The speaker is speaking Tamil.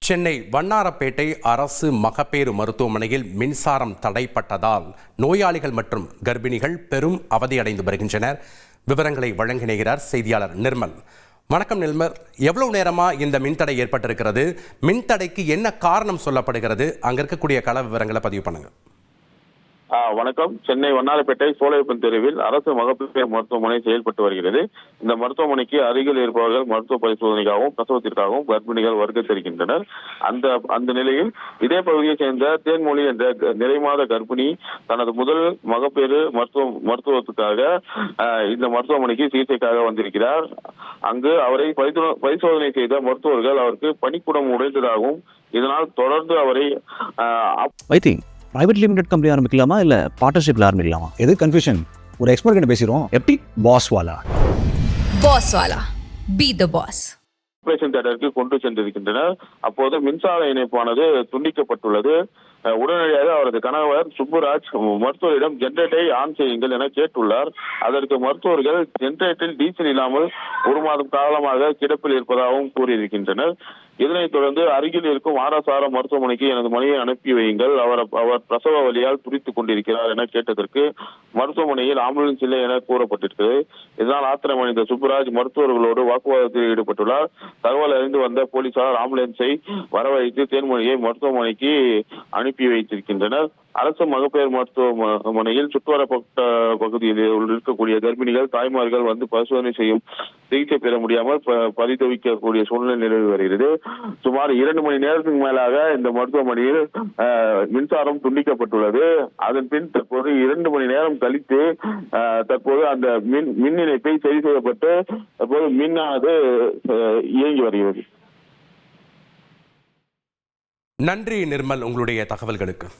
சென்னை வண்ணாரப்பேட்டை அரசு மகப்பேறு மருத்துவமனையில் மின்சாரம் தடைப்பட்டதால் நோயாளிகள் மற்றும் கர்ப்பிணிகள் பெரும் அவதியடைந்து வருகின்றனர். விவரங்களை வழங்கினார் செய்தியாளர் நிர்மல். வணக்கம் நிர்மல், எவ்வளவு நேரமா இந்த மின்தடை ஏற்பட்டிருக்கிறது? மின்தடைக்கு என்ன காரணம் சொல்லப்படுகிறது? அங்க இருக்கக்கூடிய கள விவரங்களை பதிவு பண்ணுங்க. வணக்கம். சென்னை வண்ணாரப்பேட்டை சோலையப்பன் தெருவில் அரசு மகப்பேறு மருத்துவமனை செயல்பட்டு வருகிறது. இந்த மருத்துவமனைக்கு அருகில் இருப்பவர்கள் மருத்துவ பரிசோதனைக்காகவும் பிரசவத்திற்காகவும் கர்ப்பிணிகள் வருகின்றனர். அந்த நிலையில் இதே பகுதியைச் சேர்ந்த தேன்மொழி என்ற நிறைமாத கர்ப்பிணி தனது முதல் மகப்பேறு மருத்துவத்துக்காக இந்த மருத்துவமனைக்கு சிகிச்சைக்காக வந்திருக்கிறார். அங்கு அவரை பரிசோதனை செய்த மருத்துவர்கள் அவருக்கு பணிக்குடம் உடைந்ததாகவும் இதனால் தொடர்ந்து அவரை பிரைவேட் லிமிடெட் கம்பெனி ஆரம்பிக்கலாமா இல்ல பார்ட்னர்ஷிப்ல ஆரம்பிக்கலாமா? எது கன்ஃபியூஷன்? ஒரு எக்ஸ்பர்ட் கிட்ட பேசிரோம். எப்படி பாஸ் வாலா பி தி பாஸ் ஆபரேஷன் தியேட்டருக்கு கொண்டு சென்றிருக்கின்றனர். அப்போது மின்சார இணைப்பானது துண்டிக்கப்பட்டுள்ளது. உடனடியாக அவரது கணவர் சுப்புராஜ் மருத்துவரிடம் ஜெனரேட்டரை ஆன் செய்யுங்கள் என கேட்டுள்ளார். அதற்கு மருத்துவர்கள் ஜெனரேட்டரில் டீசல் இல்லாமல் 1 மாதம் காலமாக கிடப்பில் இருப்பதாகவும் கூறியிருக்கின்றனர். இதனைத் தொடர்ந்து அருகில் இருக்கும் ஆர்எஸ்ஆர் மருத்துவமனைக்கு எனது மனைவியை அனுப்பி வையுங்கள், அவர் பிரசவ வலியால் துடித்துக் கொண்டிருக்கிறார் என கேட்டதற்கு மருத்துவமனையில் ஆம்புலன்ஸ் இல்லை என கூறப்பட்டிருக்கிறது. இதனால் ஆத்திரமடைந்த சுப்புராஜ் மருத்துவர்களோடு வாக்குவாதத்தில் ஈடுபட்டுள்ளார். தகவல் அறிந்து வந்த போலீசார் ஆம்புலன்ஸை வரவழைத்து தேன்மொழியை மருத்துவமனைக்கு அனுப்பி வைத்திருக்கின்றனர். அரசு மகப்பேறு மருத்துவமனையில் சுற்றுவர பகுதியில் இருக்கக்கூடிய கர்ப்பிணிகள் தாய்மார்கள் வந்து பரிசோதனை செய்யும் சிகிச்சை பெற முடியாமல் பரிதவிக்கக்கூடிய சூழ்நிலை நிலவி வருகிறது. சுமார் 2 மணி நேரத்துக்கு மேலாக இந்த மருத்துவமனையில் மின்சாரம் துண்டிக்கப்பட்டுள்ளது. அதன் பின் தற்போது 2 மணி நேரம் கழித்து தற்போது அந்த மின் இணைப்பை சரி செய்யப்பட்டு தற்போது மின்னானது இயங்கி வருகிறது. நன்றி நிர்மல், உங்களுடைய தகவல்களுக்கு.